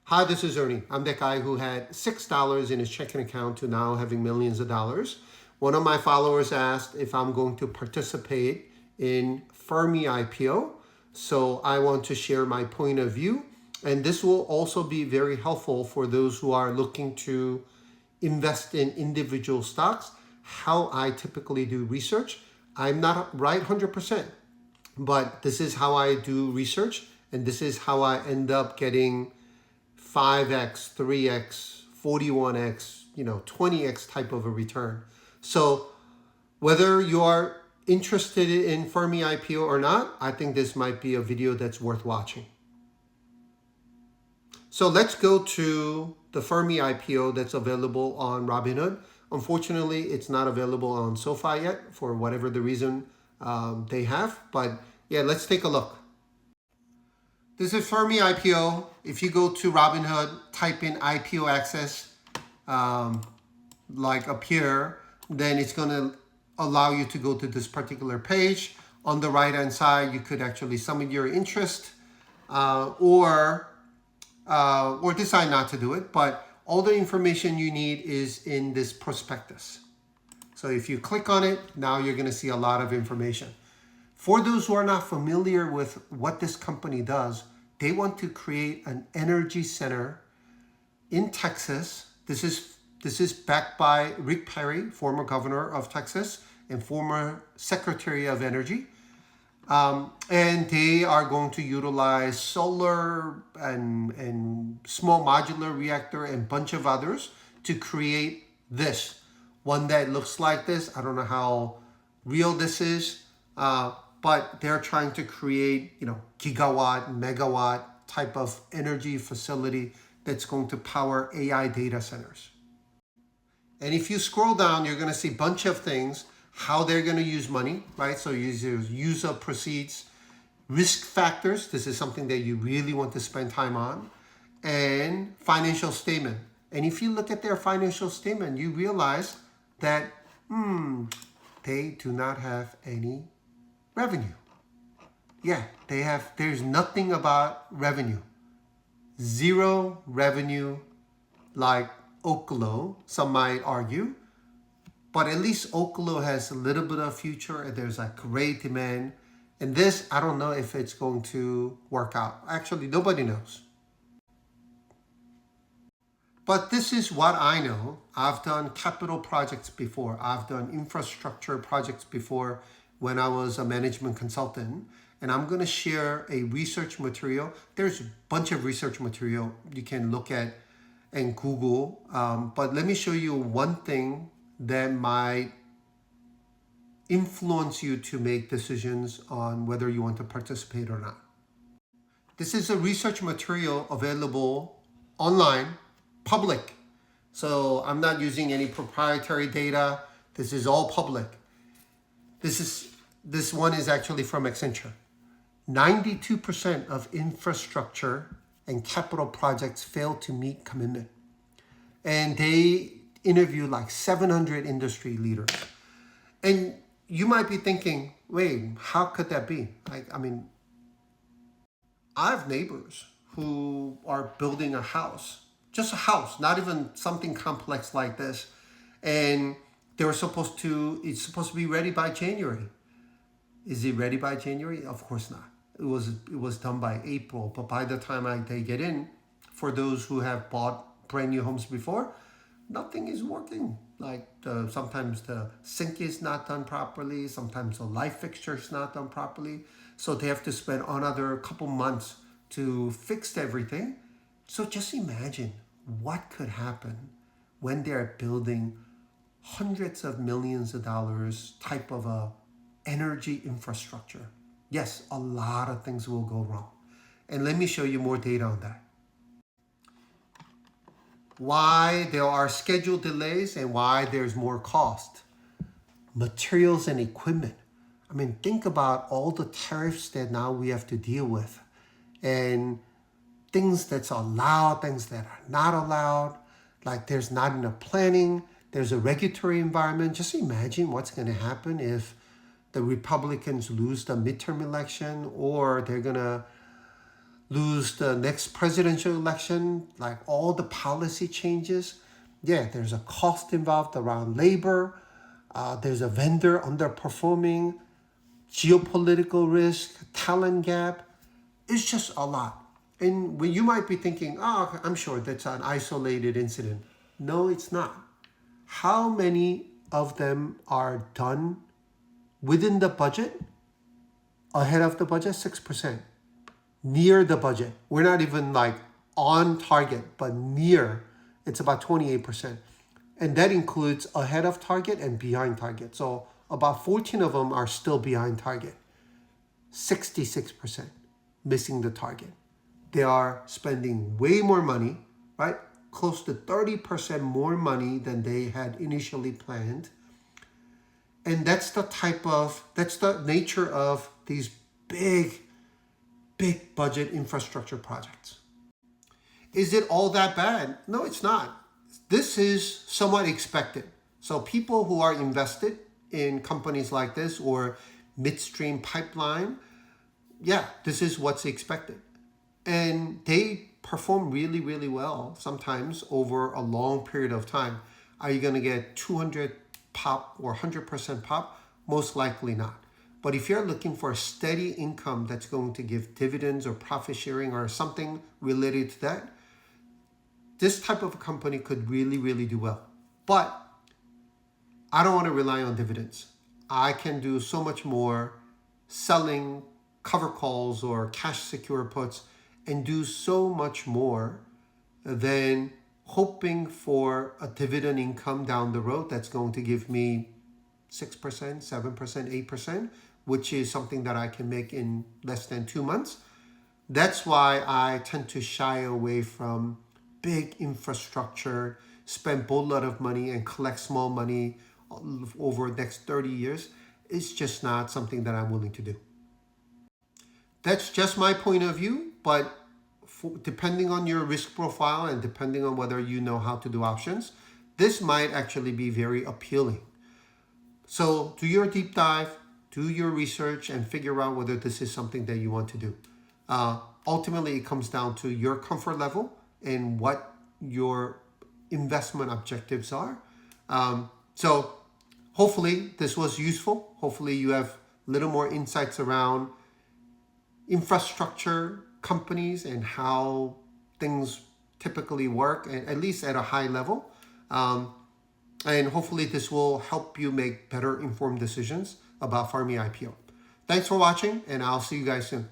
Hi, this is Ernie. I'm that guy who had $6 in his checking account to now having millions of dollars. One of my followers asked if I'm going to participate in Fermi IPO. So I want to share my point of view. And this will also be very helpful for those who are looking to invest in individual stocks, how I typically do research. I'm not right 100%, but this is how I do research. And this is how I end up getting 5x, 3x, 41x, 20x type of a return. So whether you are interested in Fermi IPO or not, I think this might be a video that's worth watching. So let's go to the Fermi IPO that's available on Robinhood. Unfortunately, it's not available on SoFi yet for whatever the reason they have. But yeah, let's take a look. This is Fermi IPO. If you go to Robinhood, type in IPO access, like up here, then it's going to allow you to go to this particular page. On the right hand side, you could actually submit your interest or decide not to do it. But all the information you need is in this prospectus. So if you click on it, now you're going to see a lot of information. For those who are not familiar with what this company does, they want to create an energy center in Texas. This is backed by Rick Perry, former governor of Texas and former Secretary of Energy. And they are going to utilize solar and small modular reactor and a bunch of others to create this. One that looks like this. I don't know how real this is. But they're trying to create, gigawatt, megawatt type of energy facility that's going to power AI data centers. And if you scroll down, you're going to see a bunch of things, how they're going to use money, right? So use of proceeds, risk factors. This is something that you really want to spend time on, and financial statement. And if you look at their financial statement, you realize that, they do not have any revenue. Yeah, there's nothing about revenue. Zero revenue like Oklo, some might argue. But at least Oklo has a little bit of future and there's a great demand. And this, I don't know if it's going to work out. Actually, nobody knows. But this is what I know. I've done capital projects before. I've done infrastructure projects before when I was a management consultant. And I'm going to share a research material. There's a bunch of research material you can look at and Google. But let me show you one thing that might influence you to make decisions on whether you want to participate or not. This is a research material available online, public. So I'm not using any proprietary data. This is all public. This one is actually from Accenture. 92% of infrastructure and capital projects fail to meet commitment. And they interview like 700 industry leaders. And you might be thinking, wait, how could that be? I have neighbors who are building a house, just a house, not even something complex like this. And it's supposed to be ready by January. Is it ready by January? Of course not. It was done by April, but by the time they get in, for those who have bought brand new homes before, nothing is working. Like sometimes the sink is not done properly, sometimes the light fixture is not done properly, so they have to spend another couple months to fix everything. So just imagine what could happen when they're building hundreds of millions of dollars type of a energy infrastructure. Yes, a lot of things will go wrong. And let me show you more data on that. Why there are schedule delays and why there's more cost. Materials and equipment. Think about all the tariffs that now we have to deal with. And things that's allowed, things that are not allowed. Like there's not enough planning. There's a regulatory environment. Just imagine what's going to happen if the Republicans lose the midterm election, or they're going to lose the next presidential election, like all the policy changes. Yeah, there's a cost involved around labor. There's a vendor underperforming, geopolitical risk, talent gap. It's just a lot. And when you might be thinking, oh, I'm sure that's an isolated incident. No, it's not. How many of them are done within the budget, ahead of the budget? 6%. Near the budget. We're not even like on target, but near. It's about 28%. And that includes ahead of target and behind target. So about 14 of them are still behind target. 66% missing the target. They are spending way more money, right? Close to 30% more money than they had initially planned. And that's the nature of these big budget infrastructure projects. Is it all that bad? No, it's not. This is somewhat expected. So people who are invested in companies like this or midstream pipeline, yeah, this is what's expected. And they perform really, really well sometimes over a long period of time. Are you going to get 200 pop or 100% pop? Most likely not. But if you're looking for a steady income that's going to give dividends or profit sharing or something related to that, this type of a company could really, really do well. But I don't want to rely on dividends. I can do so much more selling cover calls or cash secure puts and do so much more than hoping for a dividend income down the road that's going to give me 6%, 7%, 8%, which is something that I can make in less than 2 months. That's why I tend to shy away from big infrastructure, spend a boatload of money and collect small money over the next 30 years. It's just not something that I'm willing to do. That's just my point of view, but depending on your risk profile and depending on whether you know how to do options, this might actually be very appealing. So do your deep dive, do your research, and figure out whether this is something that you want to do. Ultimately, it comes down to your comfort level and what your investment objectives are. So hopefully this was useful. Hopefully you have a little more insights around infrastructure companies and how things typically work, at least at a high level. And hopefully this will help you make better informed decisions about Farming IPO. Thanks for watching, and I'll see you guys soon.